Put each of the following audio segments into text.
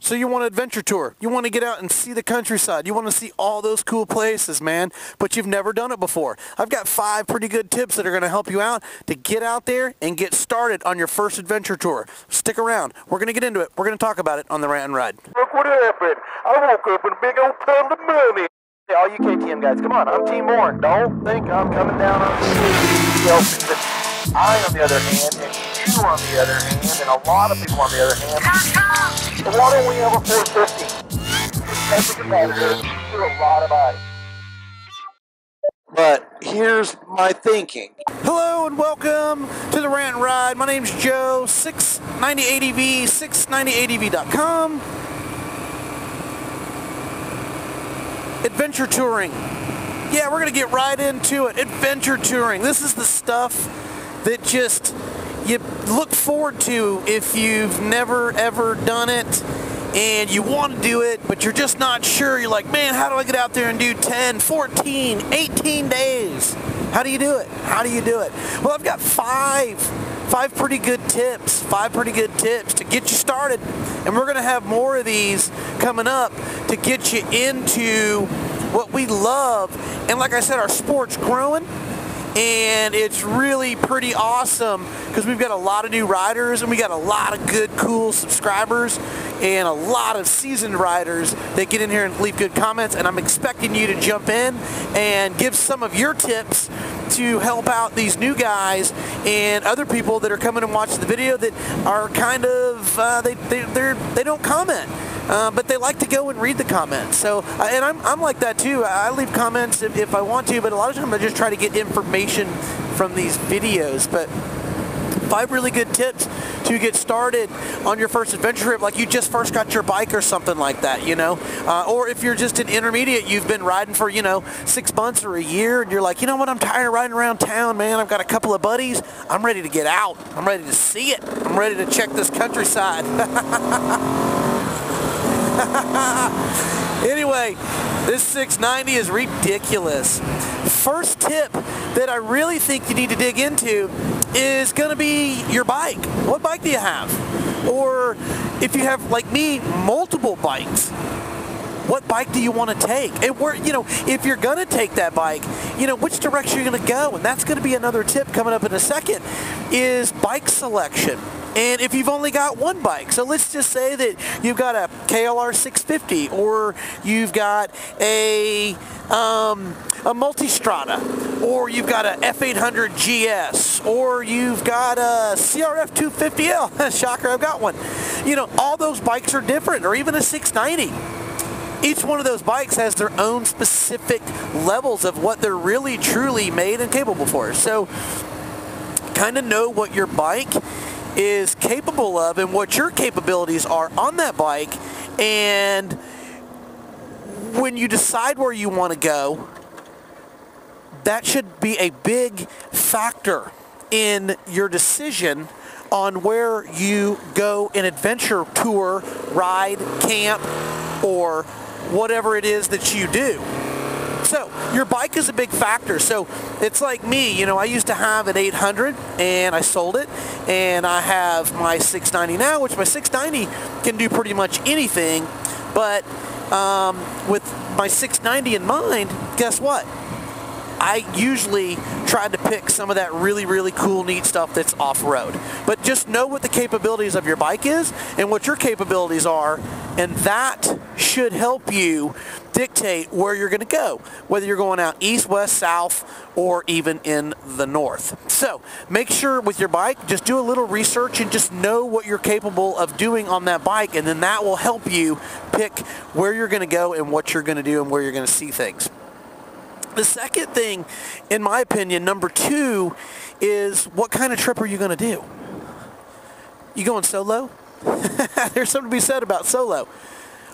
So you want an adventure tour. You want to get out and see the countryside. You want to see all those cool places, man, but you've never done it before. I've got 5 pretty good tips that are going to help you out to get out there and get started on your first adventure tour. Stick around. We're going to get into it. We're going to talk about it on the Rant and Ride. Look what happened. I woke up in a big old pile of money. Hey, all you KTM guys, come on. I'm Team Warren. Don't think I'm coming down on you. I, on the other hand, and you on the other hand, and a lot of people on the other hand, so why don't we have a 450? As a competitor, do a lot of ice. But here's my thinking. Hello and welcome to the Rant and Ride. My name's Joe, 690ADV, 690ADV.com. Adventure touring. Yeah, we're going to get right into it. Adventure touring. This is the stuff that just you look forward to if you've never ever done it and you want to do it, but you're just not sure. You're like, man, how do I get out there and do 10, 14, 18 days? How do you do it? How do you do it? Well, I've got five pretty good tips, 5 pretty good tips to get you started. And we're going to have more of these coming up to get you into what we love. And like I said, our sport's growing. And it's really pretty awesome because we've got a lot of new riders and we got a lot of good, cool subscribers and a lot of seasoned riders that get in here and leave good comments. And I'm expecting you to jump in and give some of your tips to help out these new guys and other people that are coming and watching the video that are kind of, they don't comment. But they like to go and read the comments. So, and I'm like that too. I leave comments if I want to, but a lot of times I just try to get information from these videos. But 5 really good tips to get started on your first adventure trip, like you just first got your bike or something like that, you know. Or if you're just an intermediate, you've been riding for, 6 months or a year, and you're like, you know what, I'm tired of riding around town, man. I've got a couple of buddies. I'm ready to get out. I'm ready to see it. I'm ready to check this countryside. Anyway, this 690 is ridiculous. First tip that I really think you need to dig into is going to be your bike. What bike do you have? Or if you have, like me, multiple bikes, what bike do you want to take? And where, if you're going to take that bike, which direction you're going to go? And that's going to be another tip coming up in a second, is bike selection. And if you've only got one bike, so let's just say that you've got a KLR 650, or you've got a Multistrada, or you've got a F800 GS, or you've got a CRF 250L. Shocker, I've got one. All those bikes are different, or even a 690. Each one of those bikes has their own specific levels of what they're really, truly made and capable for. So kind of know what your bike is capable of and what your capabilities are on that bike. And when you decide where you want to go, that should be a big factor in your decision on where you go an adventure tour, ride, camp, or whatever it is that you do. So your bike is a big factor. So it's like me, I used to have an 800 and I sold it, and I have my 690 now, which my 690 can do pretty much anything. But with my 690 in mind, guess what? I usually try to pick some of that really, really cool, neat stuff that's off-road. But just know what the capabilities of your bike is and what your capabilities are, and that should help you dictate where you're going to go, whether you're going out east, west, south, or even in the north. So make sure with your bike, just do a little research and just know what you're capable of doing on that bike, and then that will help you pick where you're going to go and what you're going to do and where you're going to see things. The second thing, in my opinion, number 2, is what kind of trip are you going to do? You going solo? There's something to be said about solo.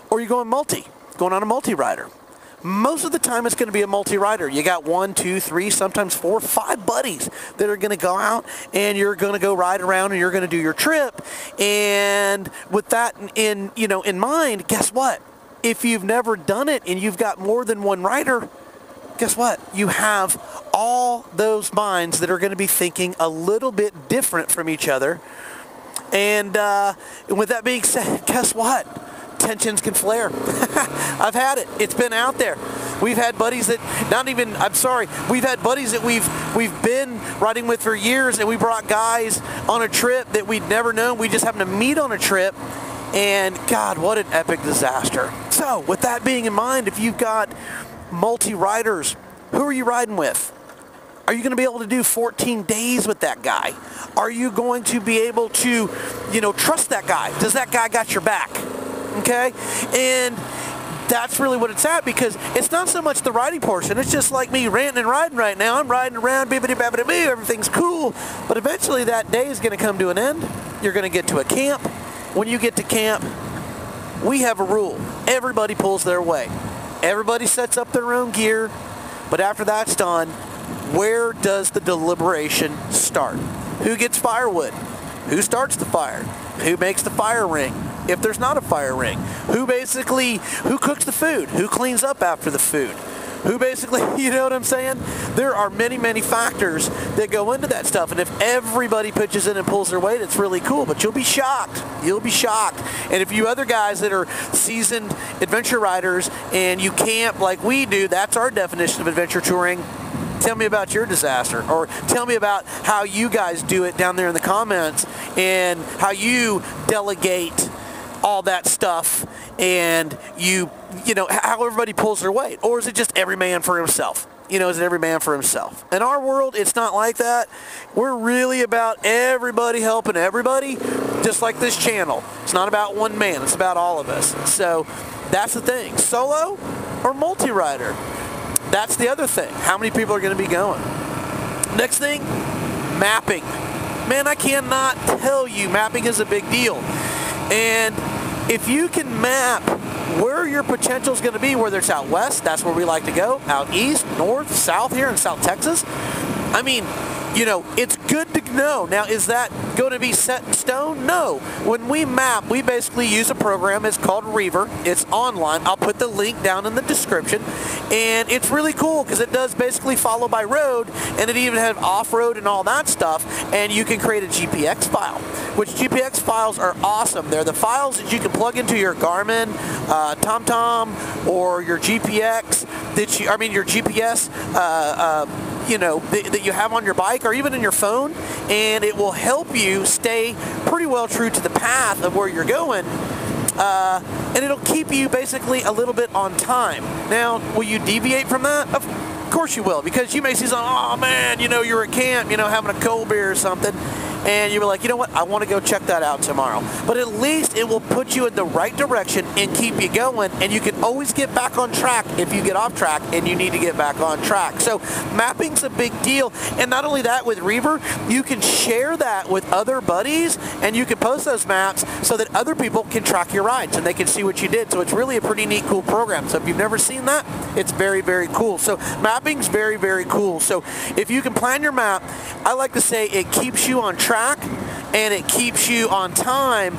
Or you going multi, going on a multi-rider. Most of the time it's going to be a multi-rider. You got 1, 2, 3, sometimes 4, 5 buddies that are going to go out, and you're going to go ride around and you're going to do your trip. And with that in mind, guess what? If you've never done it and you've got more than one rider, guess what? You have all those minds that are going to be thinking a little bit different from each other. And with that being said, guess what? tensions can flare. I've had it. It's been out there. We've had buddies that we've had buddies that we've been riding with for years, and we brought guys on a trip that we'd never known. We just happened to meet on a trip, and God, what an epic disaster. So with that being in mind, if you've got multi-riders, who are you riding with? Are you going to be able to do 14 days with that guy? Are you going to be able to, trust that guy? Does that guy got your back? Okay? And that's really what it's at, because it's not so much the riding portion. It's just like me ranting and riding right now. I'm riding around, bibbidi-babbidi-boo, everything's cool. But eventually that day is going to come to an end. You're going to get to a camp. When you get to camp, we have a rule. Everybody pulls their weight. Everybody sets up their own gear. But after that's done, where does the deliberation start? Who gets firewood? Who starts the fire? Who makes the fire ring? If there's not a fire ring, who cooks the food? Who cleans up after the food? Who basically, you know what I'm saying? There are many, many factors that go into that stuff. And if everybody pitches in and pulls their weight, it's really cool. But you'll be shocked. You'll be shocked. And if you other guys that are seasoned adventure riders and you camp like we do, that's our definition of adventure touring. Tell me about your disaster, or tell me about how you guys do it down there in the comments, and how you delegate all that stuff, and how everybody pulls their weight. Or is it just every man for himself? Is it every man for himself? In our world, it's not like that. We're really about everybody helping everybody, just like this channel. It's not about one man, it's about all of us. So that's the thing. Solo or multi-rider? That's the other thing. How many people are going to be going? Next thing, mapping. Man, I cannot tell you, mapping is a big deal. And if you can map where your potential is going to be, whether it's out west, that's where we like to go, out east, north, south here in South Texas, I mean, it's good to know. Now, is that going to be set in stone? No. When we map, we basically use a program. It's called REVER. It's online. I'll put the link down in the description. And it's really cool because it does basically follow by road, and it even has off-road and all that stuff. And you can create a GPX file, which GPX files are awesome. They're the files that you can plug into your Garmin, TomTom, or your GPX, your GPS, that you have on your bike or even in your phone, and it will help you stay pretty well true to the path of where you're going, and it'll keep you basically a little bit on time. Now, will you deviate from that? Of course you will, because you may see something, oh man, you're at camp, having a cold beer or something, and you were like, you know what, I want to go check that out tomorrow. But at least it will put you in the right direction and keep you going, and you can always get back on track if you get off track and you need to get back on track. So mapping's a big deal. And not only that, with REVER, you can share that with other buddies, and you can post those maps so that other people can track your rides and they can see what you did. So it's really a pretty neat, cool program. So if you've never seen that, it's very, very cool. So mapping's very, very cool. So if you can plan your map, I like to say it keeps you on track and it keeps you on time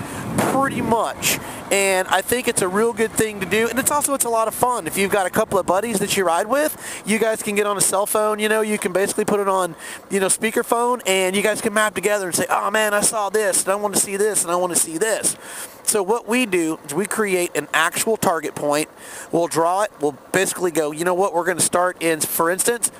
pretty much. And I think it's a real good thing to do. And it's a lot of fun. If you've got a couple of buddies that you ride with, you guys can get on a cell phone, you can basically put it on, speakerphone, and you guys can map together and say, oh man, I saw this, and I want to see this, and I want to see this. So what we do is we create an actual target point. We'll draw it. We'll basically go, you know what, we're going to start in, for instance,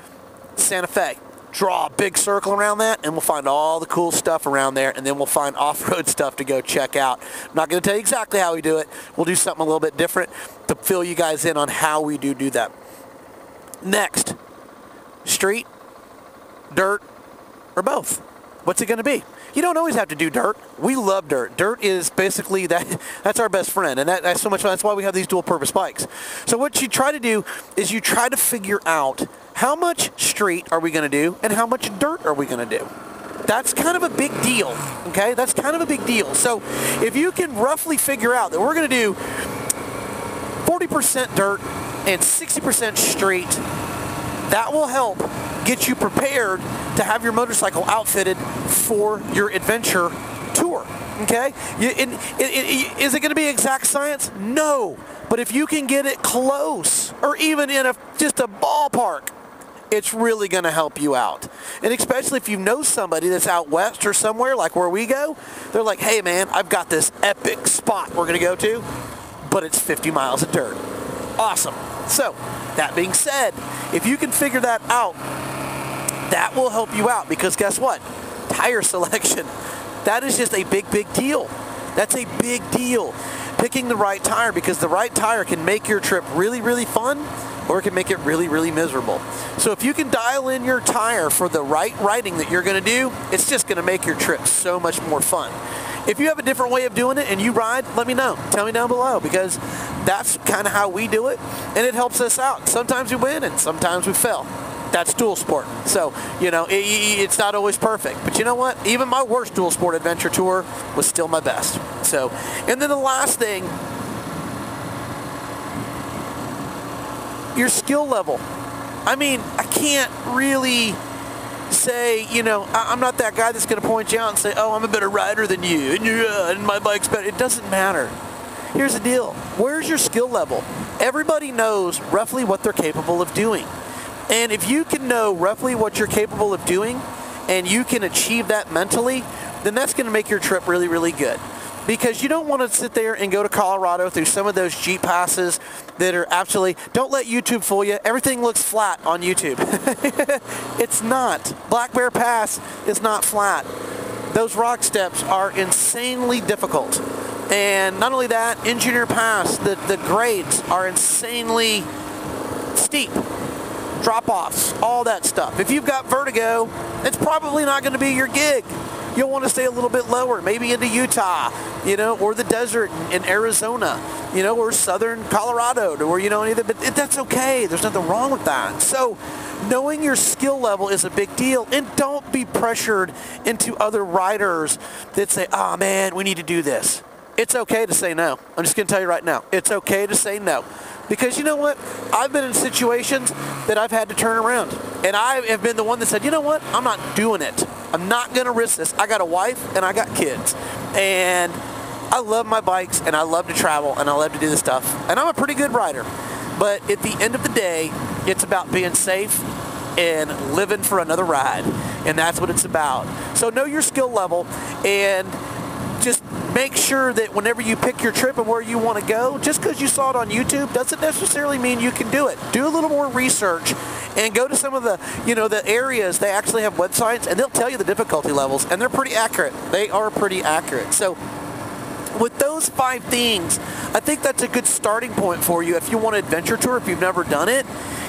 Santa Fe. Draw a big circle around that, and we'll find all the cool stuff around there, and then we'll find off-road stuff to go check out. I'm not going to tell you exactly how we do it. We'll do something a little bit different to fill you guys in on how we do that. Next, street, dirt, or both. What's it going to be? You don't always have to do dirt. We love dirt. Dirt is basically that's our best friend, and that's so much fun. That's why we have these dual-purpose bikes. So what you try to do is you try to figure out how much street are we going to do and how much dirt are we going to do. That's kind of a big deal, okay? That's kind of a big deal. So if you can roughly figure out that we're going to do 40% dirt and 60% street, that will help get you prepared to have your motorcycle outfitted for your adventure tour, okay? Is it going to be exact science? No. But if you can get it close, or even in just a ballpark, it's really going to help you out. And especially if you know somebody that's out west or somewhere like where we go, they're like, hey man, I've got this epic spot we're going to go to. but it's 50 miles of dirt. Awesome. So, that being said, if you can figure that out, that will help you out, because guess what? Tire selection. That is just a big, big deal. That's a big deal. Picking the right tire, because the right tire can make your trip really, really fun, or it can make it really, really miserable. So if you can dial in your tire for the right riding that you're going to do, it's just going to make your trip so much more fun. If you have a different way of doing it and you ride, let me know. Tell me down below, because that's kind of how we do it, and it helps us out. Sometimes we win and sometimes we fail. That's dual sport. So, you know, it's not always perfect. But you know what? Even my worst dual sport adventure tour was still my best. So, and then the last thing, your skill level. I mean, I can't really say, you know, I'm not that guy that's going to point you out and say, oh, I'm a better rider than you, and my bike's better. It doesn't matter. Here's the deal. Where's your skill level? Everybody knows roughly what they're capable of doing. And if you can know roughly what you're capable of doing, and you can achieve that mentally, then that's going to make your trip really, really good. Because you don't want to sit there and go to Colorado through some of those Jeep passes that are absolutely, don't let YouTube fool you, everything looks flat on YouTube. It's not. Black Bear Pass is not flat. Those rock steps are insanely difficult. And not only that, Engineer Pass, the grades are insanely steep. Drop-offs, all that stuff. If you've got vertigo, it's probably not going to be your gig. You'll want to stay a little bit lower, maybe into Utah, you know, or the desert in Arizona, you know, or southern Colorado, or, you know, but that's okay. There's nothing wrong with that. So knowing your skill level is a big deal, and don't be pressured into other riders that say, oh man, we need to do this. It's okay to say no. I'm just going to tell you right now, it's okay to say no. Because you know what? I've been in situations that I've had to turn around. And I have been the one that said, you know what? I'm not doing it. I'm not going to risk this. I got a wife and I got kids. And I love my bikes and I love to travel and I love to do this stuff. And I'm a pretty good rider. But at the end of the day, it's about being safe and living for another ride. And that's what it's about. So know your skill level, and just make sure that whenever you pick your trip and where you want to go, just because you saw it on YouTube doesn't necessarily mean you can do it. Do a little more research and go to some of the, you know, the areas. They actually have websites and they'll tell you the difficulty levels, and they're pretty accurate. They are pretty accurate. So with those 5 things, I think that's a good starting point for you if you want an adventure tour, if you've never done it.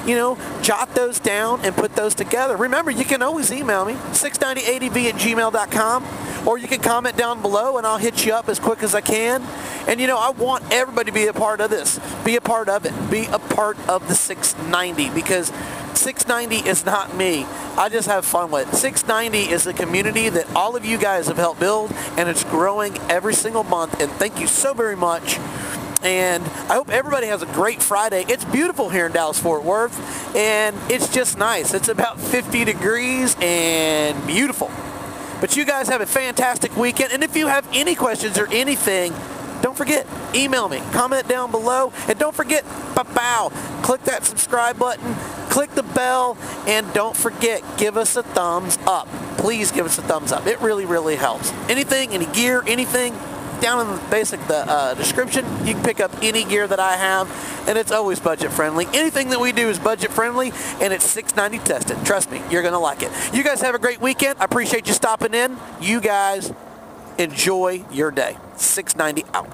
You know, jot those down and put those together. Remember, you can always email me, 690adv@gmail.com, or you can comment down below and I'll hit you up as quick as I can. And you know, I want everybody to be a part of this. Be a part of it. Be a part of the 690, because 690 is not me. I just have fun with it. 690 is a community that all of you guys have helped build, and it's growing every single month, and thank you so very much. And I hope everybody has a great Friday. It's beautiful here in Dallas-Fort Worth, and it's just nice. It's about 50 degrees and beautiful. But you guys have a fantastic weekend, and if you have any questions or anything, don't forget, email me, comment down below, and don't forget, click that subscribe button, click the bell, and don't forget, give us a thumbs up. Please give us a thumbs up. It really, really helps. Anything, any gear, anything, down in the basic description, you can pick up any gear that I have, and it's always budget friendly. Anything that we do is budget friendly, and it's 690 tested. Trust me, you're gonna like it. You guys have a great weekend. I appreciate you stopping in. You guys enjoy your day. 690 out.